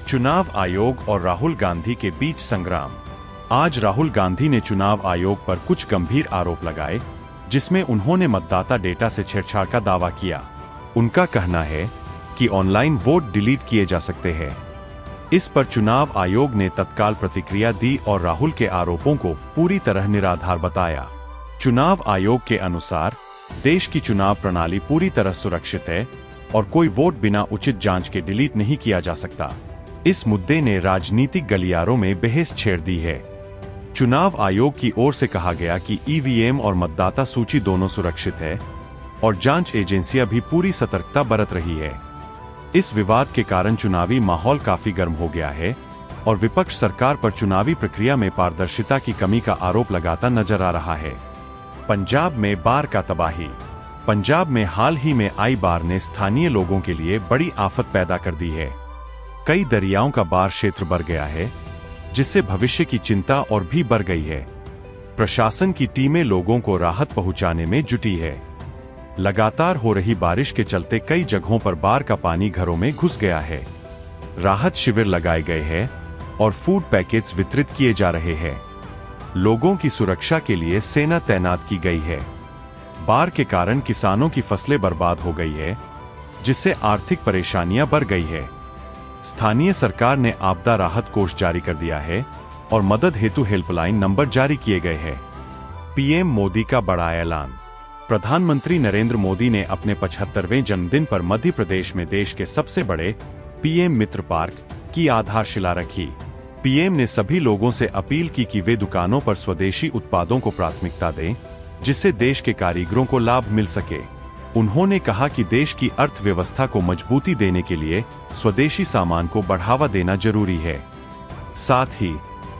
चुनाव आयोग और राहुल गांधी के बीच संग्राम। आज राहुल गांधी ने चुनाव आयोग पर कुछ गंभीर आरोप लगाए, जिसमें उन्होंने मतदाता डेटा से छेड़छाड़ का दावा किया। उनका कहना है कि ऑनलाइन वोट डिलीट किए जा सकते हैं। इस पर चुनाव आयोग ने तत्काल प्रतिक्रिया दी और राहुल के आरोपों को पूरी तरह निराधार बताया। चुनाव आयोग के अनुसार देश की चुनाव प्रणाली पूरी तरह सुरक्षित है और कोई वोट बिना उचित जांच के डिलीट नहीं किया जा सकता। इस मुद्दे ने राजनीतिक गलियारों में बहस छेड़ दी है। चुनाव आयोग की ओर से कहा गया कि ईवीएम और मतदाता सूची दोनों सुरक्षित है और जांच एजेंसियां भी पूरी सतर्कता बरत रही है। इस विवाद के कारण चुनावी माहौल काफी गर्म हो गया है और विपक्ष सरकार पर चुनावी प्रक्रिया में पारदर्शिता की कमी का आरोप लगाता नजर आ रहा है। पंजाब में बाढ़ का तबाही। पंजाब में हाल ही में आई बाढ़ ने स्थानीय लोगों के लिए बड़ी आफत पैदा कर दी है। कई दरियाओं का बाढ़ क्षेत्र बढ़ गया है, जिससे भविष्य की चिंता और भी बढ़ गई है। प्रशासन की टीमें लोगों को राहत पहुंचाने में जुटी है। लगातार हो रही बारिश के चलते कई जगहों पर बाढ़ का पानी घरों में घुस गया है। राहत शिविर लगाए गए हैं और फूड पैकेट्स वितरित किए जा रहे हैं। लोगों की सुरक्षा के लिए सेना तैनात की गई है। बाढ़ के कारण किसानों की फसलें बर्बाद हो गई है, जिससे आर्थिक परेशानियां बढ़ गई है। स्थानीय सरकार ने आपदा राहत कोष जारी कर दिया है और मदद हेतु हेल्पलाइन नंबर जारी किए गए हैं। पीएम मोदी का बड़ा ऐलान। प्रधानमंत्री नरेंद्र मोदी ने अपने 75वें जन्मदिन पर मध्य प्रदेश में देश के सबसे बड़े पीएम मित्र पार्क की आधारशिला रखी। पीएम ने सभी लोगों से अपील की कि वे दुकानों पर स्वदेशी उत्पादों को प्राथमिकता दें, जिससे देश के कारीगरों को लाभ मिल सके। उन्होंने कहा कि देश की अर्थव्यवस्था को मजबूती देने के लिए स्वदेशी सामान को बढ़ावा देना जरूरी है। साथ ही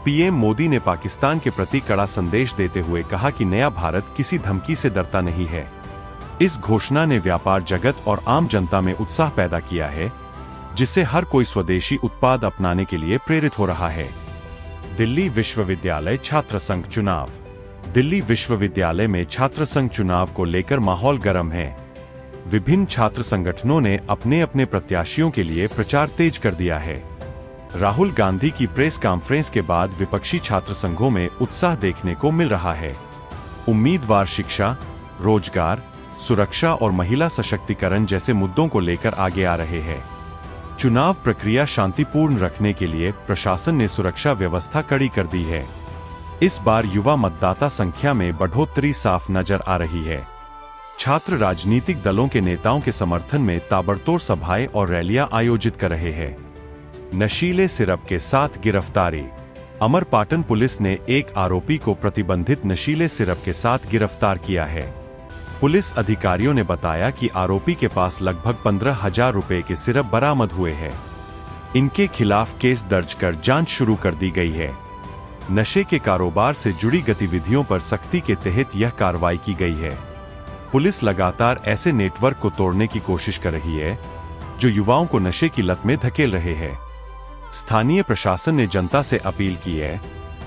पीएम मोदी ने पाकिस्तान के प्रति कड़ा संदेश देते हुए कहा कि नया भारत किसी धमकी से डरता नहीं है। इस घोषणा ने व्यापार जगत और आम जनता में उत्साह पैदा किया है, जिससे हर कोई स्वदेशी उत्पाद अपनाने के लिए प्रेरित हो रहा है। दिल्ली विश्वविद्यालय छात्र संघ चुनाव। दिल्ली विश्वविद्यालय में छात्र संघ चुनाव को लेकर माहौल गर्म है। विभिन्न छात्र संगठनों ने अपने अपने प्रत्याशियों के लिए प्रचार तेज कर दिया है। राहुल गांधी की प्रेस कॉन्फ्रेंस के बाद विपक्षी छात्र संघों में उत्साह देखने को मिल रहा है। उम्मीदवार शिक्षा, रोजगार, सुरक्षा और महिला सशक्तिकरण जैसे मुद्दों को लेकर आगे आ रहे हैं। चुनाव प्रक्रिया शांतिपूर्ण रखने के लिए प्रशासन ने सुरक्षा व्यवस्था कड़ी कर दी है। इस बार युवा मतदाता संख्या में बढ़ोतरी साफ नजर आ रही है। छात्र राजनीतिक दलों के नेताओं के समर्थन में ताबड़तोड़ सभाएं और रैलियां आयोजित कर रहे हैं। नशीले सिरप के साथ गिरफ्तारी। अमरपाटन पुलिस ने एक आरोपी को प्रतिबंधित नशीले सिरप के साथ गिरफ्तार किया है। पुलिस अधिकारियों ने बताया कि आरोपी के पास लगभग 15,000 रुपए के सिरप बरामद हुए हैं। इनके खिलाफ केस दर्ज कर जांच शुरू कर दी गई है। नशे के कारोबार से जुड़ी गतिविधियों पर सख्ती के तहत यह कार्रवाई की गई है। पुलिस लगातार ऐसे नेटवर्क को तोड़ने की कोशिश कर रही है जो युवाओं को नशे की लत में धकेल रहे हैं। स्थानीय प्रशासन ने जनता से अपील की है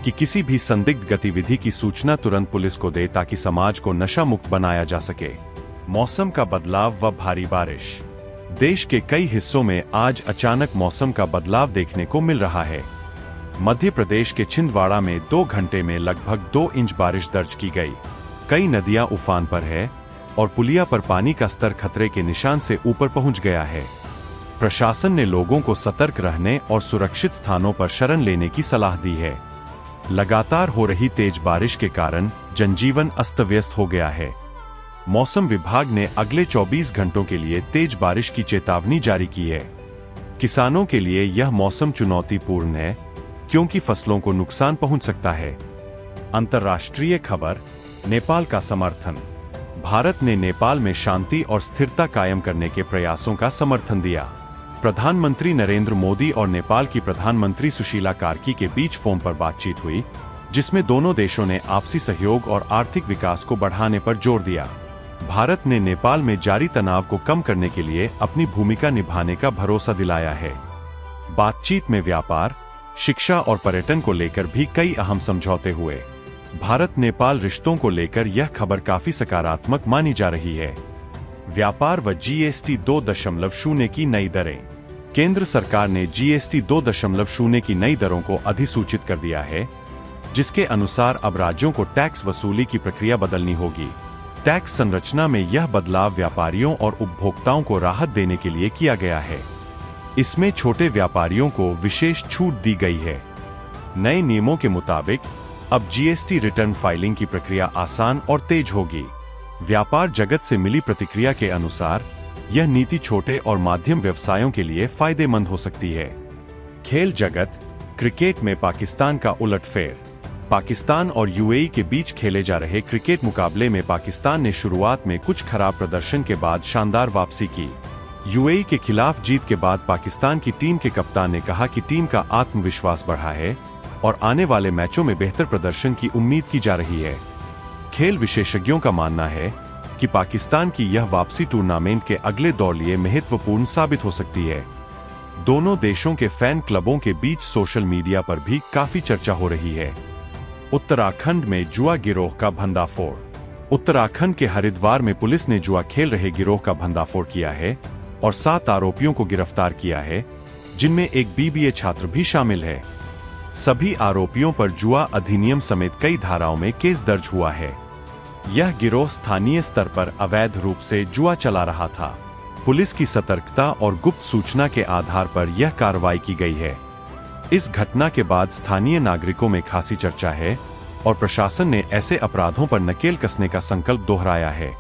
कि किसी भी संदिग्ध गतिविधि की सूचना तुरंत पुलिस को दे ताकि समाज को नशा मुक्त बनाया जा सके। मौसम का बदलाव व भारी बारिश। देश के कई हिस्सों में आज अचानक मौसम का बदलाव देखने को मिल रहा है। मध्य प्रदेश के छिंदवाड़ा में 2 घंटे में लगभग 2 इंच बारिश दर्ज की गई। कई नदियां उफान पर है और पुलिया पर पानी का स्तर खतरे के निशान से ऊपर पहुंच गया है। प्रशासन ने लोगों को सतर्क रहने और सुरक्षित स्थानों पर शरण लेने की सलाह दी है। लगातार हो रही तेज बारिश के कारण जनजीवन अस्त व्यस्त हो गया है। मौसम विभाग ने अगले 24 घंटों के लिए तेज बारिश की चेतावनी जारी की है। किसानों के लिए यह मौसम चुनौतीपूर्ण है, क्योंकि फसलों को नुकसान पहुंच सकता है। अंतर्राष्ट्रीय खबर। नेपाल का समर्थन। भारत ने नेपाल में शांति और स्थिरता कायम करने के प्रयासों का समर्थन दिया। प्रधानमंत्री नरेंद्र मोदी और नेपाल की प्रधानमंत्री सुशीला कार्की के बीच फोन पर बातचीत हुई, जिसमें दोनों देशों ने आपसी सहयोग और आर्थिक विकास को बढ़ाने पर जोर दिया। भारत ने नेपाल में जारी तनाव को कम करने के लिए अपनी भूमिका निभाने का भरोसा दिलाया है। बातचीत में व्यापार, शिक्षा और पर्यटन को लेकर भी कई अहम समझौते हुए। भारत नेपाल रिश्तों को लेकर यह खबर काफी सकारात्मक मानी जा रही है। व्यापार व जीएसटी 2.0 की नई दरें। केंद्र सरकार ने GST 2.0 की नई दरों को अधिसूचित कर दिया है, जिसके अनुसार अब राज्यों को टैक्स वसूली की प्रक्रिया बदलनी होगी। टैक्स संरचना में यह बदलाव व्यापारियों और उपभोक्ताओं को राहत देने के लिए किया गया है। इसमें छोटे व्यापारियों को विशेष छूट दी गई है। नए नियमों के मुताबिक अब GST रिटर्न फाइलिंग की प्रक्रिया आसान और तेज होगी। व्यापार जगत से मिली प्रतिक्रिया के अनुसार यह नीति छोटे और माध्यम व्यवसायों के लिए फायदेमंद हो सकती है। खेल जगत। क्रिकेट में पाकिस्तान का उलटफेर। पाकिस्तान और UAE के बीच खेले जा रहे क्रिकेट मुकाबले में पाकिस्तान ने शुरुआत में कुछ खराब प्रदर्शन के बाद शानदार वापसी की। UAE के खिलाफ जीत के बाद पाकिस्तान की टीम के कप्तान ने कहा कि टीम का आत्मविश्वास बढ़ा है और आने वाले मैचों में बेहतर प्रदर्शन की उम्मीद की जा रही है। खेल विशेषज्ञों का मानना है कि पाकिस्तान की यह वापसी टूर्नामेंट के अगले दौर लिए महत्वपूर्ण साबित हो सकती है। दोनों देशों के फैन क्लबों के बीच सोशल मीडिया पर भी काफी चर्चा हो रही है। उत्तराखंड में जुआ गिरोह का भंडाफोड़। उत्तराखंड के हरिद्वार में पुलिस ने जुआ खेल रहे गिरोह का भंडाफोड़ किया है और 7 आरोपियों को गिरफ्तार किया है, जिनमें एक BBA छात्र भी शामिल है। सभी आरोपियों पर जुआ अधिनियम समेत कई धाराओं में केस दर्ज हुआ है। यह गिरोह स्थानीय स्तर पर अवैध रूप से जुआ चला रहा था। पुलिस की सतर्कता और गुप्त सूचना के आधार पर यह कार्रवाई की गई है। इस घटना के बाद स्थानीय नागरिकों में खासी चर्चा है और प्रशासन ने ऐसे अपराधों पर नकेल कसने का संकल्प दोहराया है।